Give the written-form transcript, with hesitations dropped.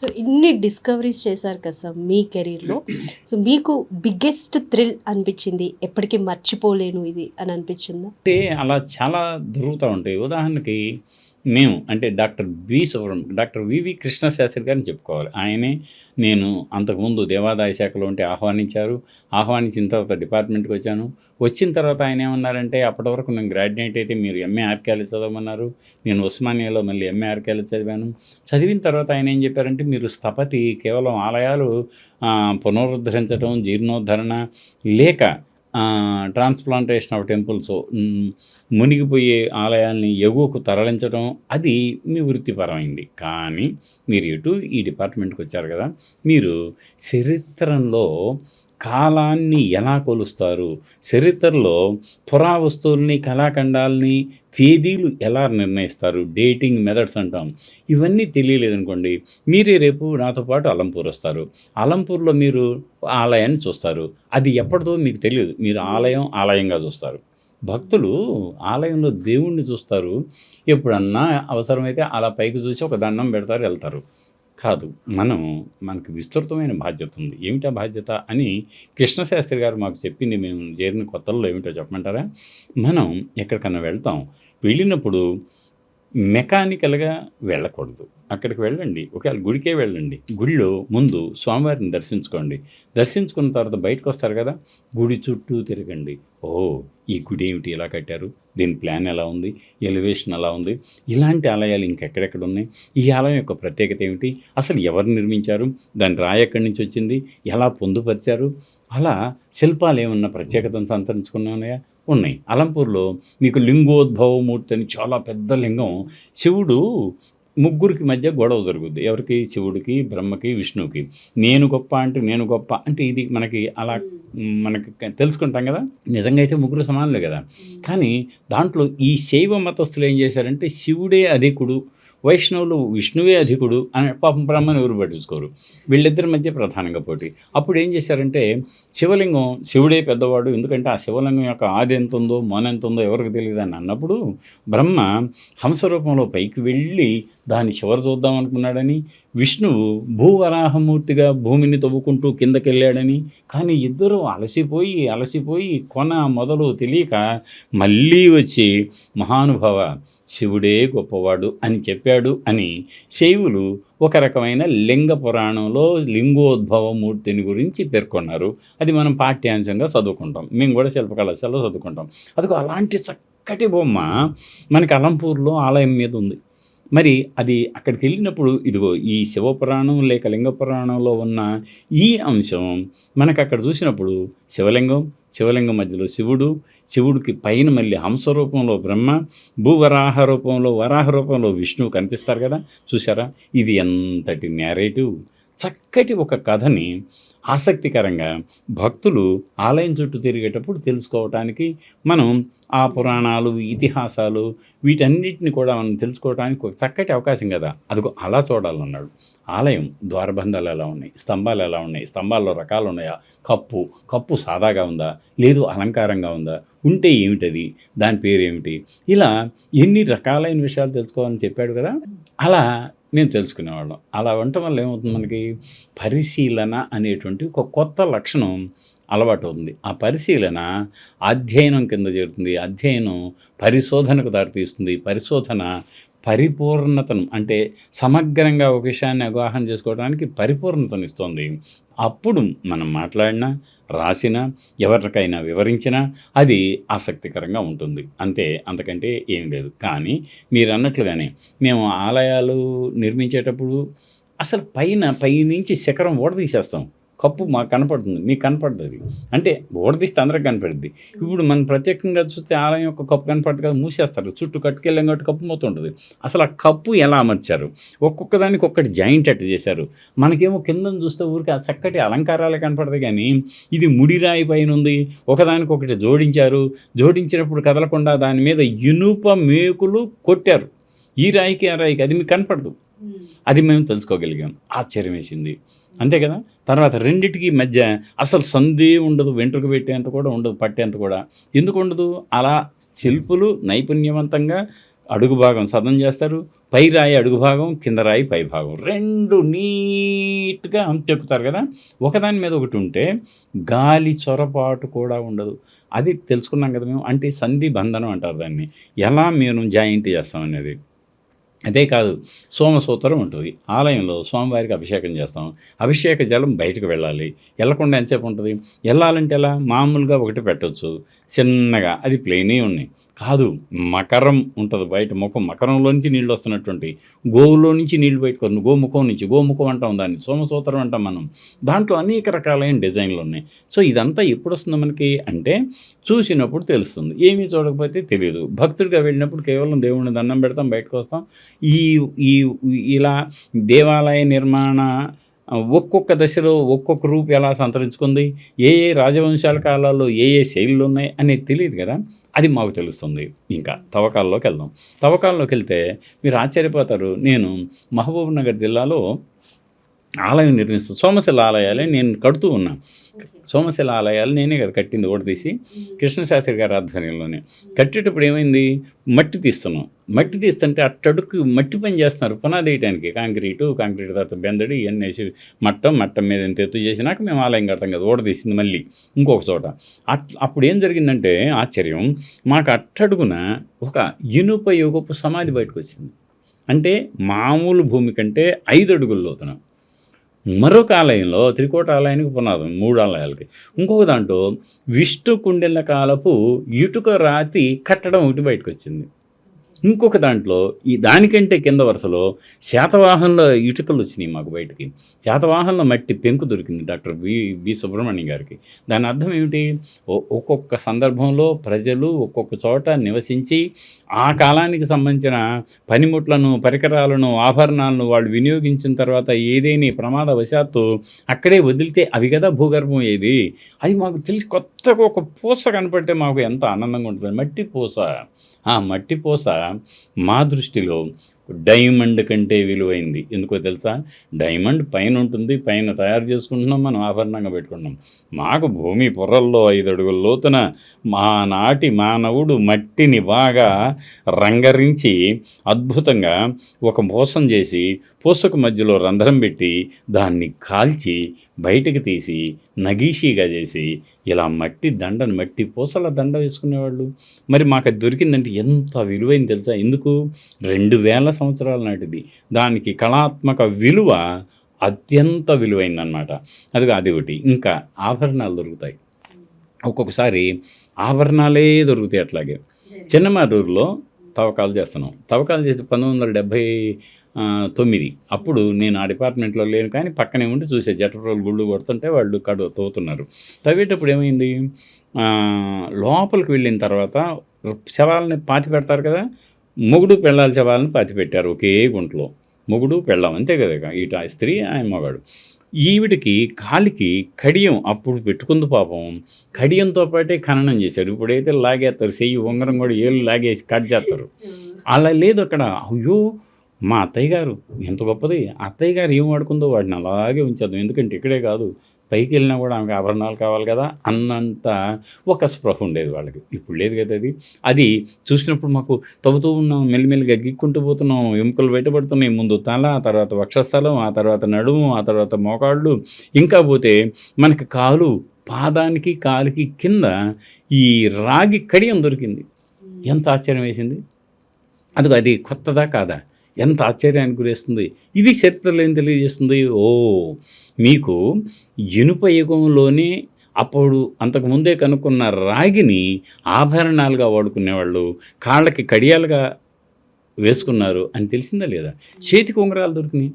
So ఇన్ని discoveries చేశారు కదా సార్ మీ కెరీర్లో. సో మీకు బిగ్గెస్ట్ థ్రిల్ అనిపించింది, ఎప్పటికీ మర్చిపోలేను ఇది అని అనిపించిందా? అంటే అలా చాలా దొరుకుతూ ఉంటాయి. ఉదాహరణకి మేము అంటే డాక్టర్ వివి కృష్ణశాస్త్రి గారిని చెప్పుకోవాలి. ఆయనే నేను అంతకుముందు దేవాదాయ శాఖలో ఉంటే ఆహ్వానించిన తర్వాత డిపార్ట్మెంట్కి వచ్చాను. వచ్చిన తర్వాత ఆయన ఏమన్నారంటే, అప్పటి వరకు నేను గ్రాడ్యుయేట్ అయితే మీరు ఎంఏ ఆర్కియాలజీ చదవమన్నారు. నేను ఉస్మానియాలో మళ్ళీ ఎంఏ ఆర్కియాలజీ చదివాను. చదివిన తర్వాత ఆయన ఏం చెప్పారంటే, మీరు స్థపతి కేవలం ఆలయాలు పునరుద్ధరించడం, జీర్ణోద్ధరణ లేక ట్రాన్స్ప్లాంటేషన్ ఆఫ్ టెంపుల్స్, మునిగిపోయే ఆలయాల్ని ఎగువకు తరలించడం, అది మీ వృత్తిపరమైంది. కానీ మీరు ఈ డిపార్ట్మెంట్కి వచ్చారు కదా, మీరు చరిత్రలో కాలాన్ని ఎలా కొలుస్తారు, చరిత్రలో పురావస్తువుల్ని, కళాఖండాలని, తేదీలు ఎలా నిర్ణయిస్తారు, డేటింగ్ మెథడ్స్ అంటాం, ఇవన్నీ తెలియలేదనుకోండి, మీరే రేపు నాతో పాటు అలంపూర్ వస్తారు. అలంపూర్లో మీరు ఆలయాన్ని చూస్తారు. అది ఎప్పటిదో మీకు తెలియదు. మీరు ఆలయంగా చూస్తారు. భక్తులు ఆలయంలో దేవుణ్ణి చూస్తారు. ఎప్పుడన్నా అవసరమైతే అలా పైకి చూసి ఒక దండం పెడతారు, వెళ్తారు. కాదు, మనకు విస్తృతమైన బాధ్యత ఉంది. ఏమిటా బాధ్యత అని కృష్ణశాస్త్రి గారు మాకు చెప్పింది. మేము చేరిన కొత్తల్లో ఏమిటో చెప్పమంటారా? మనం ఎక్కడికన్నా వెళ్ళినప్పుడు మెకానికల్గా వెళ్ళకూడదు. అక్కడికి వెళ్ళండి, ఒకవేళ గుడికే వెళ్ళండి. గుడిలో ముందు స్వామివారిని దర్శించుకోండి. దర్శించుకున్న తర్వాత బయటకు వస్తారు కదా, గుడి చుట్టూ తిరగండి. ఈ గుడి ఏమిటి ఇలా కట్టారు, దీని ప్లాన్ ఎలా ఉంది, ఎలివేషన్ ఎలా ఉంది, ఇలాంటి ఆలయాలు ఇంకెక్కడెక్కడ ఉన్నాయి, ఈ ఆలయం యొక్క ప్రత్యేకత ఏమిటి, అసలు ఎవరు నిర్మించారు, దాని రాయి ఎక్కడి నుంచి వచ్చింది, ఎలా పొందుపరిచారు, అలా శిల్పాలు ఏమన్నా ప్రత్యేకతను సంతరించుకున్నాయా? ఉన్నాయి. అలంపూర్లో మీకు లింగోద్భవమూర్తి అని చాలా పెద్ద లింగం. శివుడు ముగ్గురికి మధ్య గొడవ జరుగుద్ది. ఎవరికి? శివుడికి, బ్రహ్మకి, విష్ణువుకి. నేను గొప్ప అంటే ఇది మనకి తెలుసుకుంటాం కదా. నిజంగా అయితే ముగ్గురు సమానులే కదా. కానీ దాంట్లో ఈ శైవ మతస్థులు ఏం చేశారంటే, శివుడే అధికుడు, వైష్ణవులు విష్ణువే అధికుడు అని పాపం బ్రహ్మను ఎవరు పట్టించుకోరు. వీళ్ళిద్దరి మధ్య ప్రధానంగా పోటీ. అప్పుడు ఏం చేశారంటే, శివలింగం శివుడే పెద్దవాడు, ఎందుకంటే ఆ శివలింగం యొక్క ఆది ఎంత ఉందో మొన ఎంత ఉందో ఎవరికి తెలియదు అని అన్నప్పుడు, బ్రహ్మ హంసరూపంలో పైకి వెళ్ళి దాన్ని చివరి చూద్దాం అనుకున్నాడని, విష్ణువు భూవరాహమూర్తిగా భూమిని తవ్వుకుంటూ కిందకి వెళ్ళాడని. కానీ ఇద్దరూ అలసిపోయి కొన మొదలు తెలియక మళ్ళీ వచ్చి మహానుభావ శివుడే గొప్పవాడు అని చెప్పాడు అని శైవులు ఒక రకమైన లింగ పురాణంలో లింగోద్భవమూర్తిని గురించి పేర్కొన్నారు. అది మనం పాఠ్యాంశంగా చదువుకుంటాం. మేము కూడా శిల్పకళాశాలలో చదువుకుంటాం. అదిగో అలాంటి చక్కటి బొమ్మ మనకి అలంపూర్లో ఆలయం మీద ఉంది. మరి అది అక్కడికి వెళ్ళినప్పుడు ఇదిగో ఈ శివపురాణం లేక లింగ పురాణంలో ఉన్న ఈ అంశం మనకు అక్కడ చూసినప్పుడు శివలింగం మధ్యలో శివుడికి పైన మళ్ళీ హంస రూపంలో బ్రహ్మ, భూవరాహ రూపంలో విష్ణువు కనిపిస్తారు కదా. చూసారా, ఇది ఎంతటి నేరేటివ్, చక్కటి ఒక కథని ఆసక్తికరంగా భక్తులు ఆలయం చుట్టూ తిరిగేటప్పుడు తెలుసుకోవటానికి, మనం ఆ పురాణాలు, ఇతిహాసాలు వీటన్నిటిని కూడా మనం తెలుసుకోవడానికి ఒక చక్కటి అవకాశం కదా. అదిగో అలా చూడాలన్నాడు. ఆలయం ద్వారబంధాలు ఎలా ఉన్నాయి, స్తంభాలు ఎలా ఉన్నాయి, స్తంభాల్లో రకాలు ఉన్నాయా, కప్పు సాదాగా ఉందా, లేదు అలంకారంగా ఉందా, ఉంటే ఏమిటది, దాని పేరేమిటి, ఇలా ఎన్ని రకాలైన విషయాలు తెలుసుకోవాలని చెప్పాడు కదా. అలా మేము తెలుసుకునేవాళ్ళం. అలా ఉండటం వల్ల ఏమవుతుంది, మనకి పరిశీలన అనేటువంటి ఒక కొత్త లక్షణం అలవాటు అవుతుంది. ఆ పరిశీలన అధ్యయనం కింద చేరుతుంది. అధ్యయనం పరిశోధనకు దారితీస్తుంది. పరిశోధన పరిపూర్ణతను, అంటే సమగ్రంగా ఒక విషయాన్ని అవగాహన చేసుకోవడానికి పరిపూర్ణతను ఇస్తుంది. అప్పుడు మనం మాట్లాడినా, రాసినా, ఎవరికైనా వివరించినా అది ఆసక్తికరంగా ఉంటుంది. అంతకంటే ఏం లేదు. కానీ మీరు అన్నట్లుగానే మేము ఆలయాలు నిర్మించేటప్పుడు అసలు పైనుంచి శిఖరం ఓడదీసేస్తాం. కప్పు మాకు కనపడుతుంది, మీకు కనపడుతుంది. అంటే ఓడదీస్తే అందరికి కనపడుద్ది. ఇప్పుడు మనం ప్రత్యేకంగా చూస్తే ఆలయం యొక్క కప్పు కనపడదు కదా, మూసేస్తారు. చుట్టూ కట్టుకెళ్ళాం కాబట్టి కప్పు మొత్తం ఉంటుంది. అసలు ఆ కప్పు ఎలా అమర్చారు, ఒక్కొక్క దానికి ఒక్కటి జాయింట్ అట్టు చేశారు. మనకేమో కింద చూస్తే ఊరికి ఆ చక్కటి అలంకారాలే కనపడదు. కానీ ఇది ముడిరాయి పైన ఉంది, ఒకదానికొకటి జోడించినప్పుడు కదలకుండా దాని మీద ఇనుప మేకులు కొట్టారు. ఈ రాయికి ఆ రాయికి అది మీకు కనపడదు. అది మేము తెలుసుకోగలిగాం. ఆశ్చర్యం వేసింది. అంతే కదా. తర్వాత రెండిటికి మధ్య అసలు సందే ఉండదు, వెంట్రుక పెట్టేంత కూడా ఉండదు, పట్టేంత కూడా. ఎందుకు ఉండదు? అలా శిల్పులు నైపుణ్యవంతంగా అడుగు భాగం సదం చేస్తారు, పై రాయి అడుగు భాగం, కింద రాయి పై భాగం, రెండు నీట్గా చెక్కుతారు కదా. ఒకదాని మీద ఒకటి ఉంటే గాలి చొరపాటు కూడా ఉండదు. అది తెలుసుకున్నాం కదా మేము. అంటే సంధి బంధనం అంటారు దాన్ని. ఎలా మేము జాయింట్ చేస్తాం అనేది. అదే కాదు, సోమసూత్రం ఉంటుంది. ఆలయంలో స్వామివారికి అభిషేకం చేస్తాం. అభిషేక జలం బయటకు వెళ్ళాలి. వెళ్ళకుండా ఎంతసేపు ఉంటుంది? వెళ్ళాలంటే ఎలా? మామూలుగా ఒకటి పెట్టవచ్చు చిన్నగా, అది ప్లెయినే ఉన్నాయి. కాదు, మకరం ఉంటుంది బయట, ముఖం, మకరంలో నుంచి నీళ్ళు వస్తున్నటువంటి, గోవులో నుంచి నీళ్ళు బయటకు వస్తుంది, గోముఖం నుంచి. గోముఖం అంటాం దాన్ని, సోమసూత్రం అంటాం మనం. దాంట్లో అనేక రకాలైన డిజైన్లు ఉన్నాయి. సో ఇదంతా ఎప్పుడు వస్తుంది మనకి అంటే చూసినప్పుడు తెలుస్తుంది. ఏమీ చూడకపోతే తెలియదు. భక్తుడిగా వెళ్ళినప్పుడు కేవలం దేవుడిని దండం పెడతాం, బయటకు వస్తాం. ఈ ఈ ఇలా దేవాలయ నిర్మాణ ఒక్కొక్క దశలో ఒక్కొక్క రూపు ఎలా సంతరించుకుంది, ఏ ఏ రాజవంశాల కాలాల్లో ఏ ఏ శైలులు ఉన్నాయి అనేది తెలియదు కదా. అది మాకు తెలుస్తుంది. ఇంకా తవ్వకాల్లోకి వెళ్దాం. తవ్వకాల్లోకి వెళ్తే మీరు ఆశ్చర్యపోతారు. నేను మహబూబ్ నగర్ జిల్లాలో ఆలయం నిర్మిస్తాను. సోమశిల ఆలయాలే నేను కడుతూ ఉన్నా. సోమశిల ఆలయాలు నేనే కదా కట్టింది, ఓడ తీసి కృష్ణశాస్త్రి గారి ఆధ్వర్యంలోనే. కట్టేటప్పుడు ఏమైంది, మట్టి తీస్తున్నాం. మట్టి తీస్తుంటే అట్టడుకు మట్టి పని చేస్తున్నారు పునాది వేయడానికి. కాంక్రీట్ తర్వాత బెందడి ఇవన్నీ వేసి మట్టం మీద ఎంత ఎత్తు చేసినాక మేము ఆలయం కడతాం కదా. ఓడ తీసింది మళ్ళీ ఇంకొక చోట. అప్పుడు ఏం జరిగిందంటే ఆశ్చర్యం, మాకు అట్టడుగున ఒక ఇనుప యుగపు సమాధి బయటకు వచ్చింది. అంటే మామూలు భూమి కంటే 5 అడుగుల లోతున. మరొక ఆలయంలో త్రికోట ఆలయానికి పునాదం, 3 ఆలయాలకి. ఇంకొక దాంట్లో విష్ణు కుండెల కాలపు ఇటుక రాతి కట్టడం ఒకటి బయటకు వచ్చింది. ఇంకొక దాంట్లో దానికంటే కింద వరుసలో శాతవాహనంలో ఇటుకలు వచ్చినాయి మాకు బయటికి. శాతవాహనంలో మట్టి పెంకు దొరికింది డాక్టర్ బి సుబ్రహ్మణ్యం గారికి. దాని అర్థం ఏమిటి, ఒక్కొక్క సందర్భంలో ప్రజలు ఒక్కొక్క చోట నివసించి ఆ కాలానికి సంబంధించిన పనిముట్లను, పరికరాలను, ఆభరణాలను వాళ్ళు వినియోగించిన తర్వాత ఏదేని ప్రమాదవశాత్తు అక్కడే వదిలితే అవి కదా భూగర్భం ఏది. అది మాకు తెలిసి కొత్తగా ఒక పూస కనపడితే మాకు ఎంత ఆనందంగా ఉంటుంది. మట్టి పూస. ఆ మట్టి పూస మా దృష్టిలో డైమండ్ కంటే విలువైంది. ఎందుకో తెలుసా? డైమండ్ పైన ఉంటుంది, పైన తయారు చేసుకుంటున్నాం, మనం ఆభరణంగా పెట్టుకుంటున్నాం. మాకు భూమి పొరల్లో 5 అడుగుల లోతున నాటి మానవుడు మట్టిని బాగా రంగరించి అద్భుతంగా ఒక పూసం చేసి, పూసకు మధ్యలో రంధ్రం పెట్టి దాన్ని కాల్చి బయటకు తీసి నగీషీగా చేసి ఇలా మట్టి పూసల దండ వేసుకునేవాళ్ళు. మరి మాకు అది దొరికిందంటే ఎంత విలువైంది తెలుసా? ఎందుకు? 2000 సంవత్సరాల నాటిది. దానికి కళాత్మక విలువ అత్యంత విలువైందనమాట. అది ఒకటి. ఇంకా ఆభరణాలు దొరుకుతాయి. ఒక్కొక్కసారి ఆభరణాలే దొరుకుతాయి. అట్లాగే చిన్నమారూరులో తవ్వకాలు చేస్తున్నాం. తవ్వకాలు చేసి 1979 అప్పుడు నేను ఆ డిపార్ట్మెంట్లో లేను, కానీ పక్కనే ఉండి చూసే. జటరోలు గుళ్ళు కొడుతుంటే వాళ్ళు తవ్వుతున్నారు. తవ్వేటప్పుడు ఏమైంది, లోపలికి వెళ్ళిన తర్వాత శవాలని పాతి పెడతారు కదా. మొగుడు పెళ్ళాల శవాలను పాతి పెట్టారు ఒకే గుంటలో. మొగుడు పెళ్ళాం అంతే కదా, ఇట స్త్రీ ఆయన మగాడు. ఈవిడికి కాలికి కడియం అప్పుడు పెట్టుకుంది పాపం. కడియంతో పాటే ఖననం చేశారు. ఇప్పుడైతే లాగేస్తారు, చెయ్యి ఉంగరం కూడా ఏళ్ళు లాగేసి కట్ చేస్తారు. అలా లేదు అక్కడ. అయ్యో మా అత్తయ్య గారు ఎంత గొప్పది. అత్తయ్య గారు ఏం వాడుకుందో వాటిని అలాగే ఉంచేద్దాం, ఎందుకంటే ఇక్కడే కాదు పైకి వెళ్ళినా కూడా ఆమెకు ఆభరణాలు కావాలి కదా అన్నంత ఒక స్పృహ ఉండేది వాళ్ళకి. ఇప్పుడు లేదు కదా అది. అది చూసినప్పుడు మాకు తవ్వుతూ ఉన్నాం, మెల్లిమెల్లిగా గిక్కుంటూ పోతున్నాం, ఎముకలు బయటపడుతున్నాయి. ముందు తల, ఆ తర్వాత వక్షస్థలం, ఆ తర్వాత నడుము, ఆ తర్వాత మోకాళ్ళు, ఇంకా పోతే మనకి పాదానికి కాలుకి కింద ఈ రాగి కడియం దొరికింది. ఎంత ఆశ్చర్యం వేసింది. అది కొత్తదా కాదా? ఎంత ఆశ్చర్యానికి గురేస్తుంది. ఇది చరిత్రలో ఏం తెలియజేస్తుంది? మీకు ఇనుప యుగంలోనే అప్పుడు అంతకుముందే కనుక్కున్న రాగిని ఆభరణాలుగా వాడుకునేవాళ్ళు, కాళ్ళకి కడియాలుగా వేసుకున్నారు అని తెలిసిందా లేదా? చేతికి ఉంగరాలు దొరికినాయి.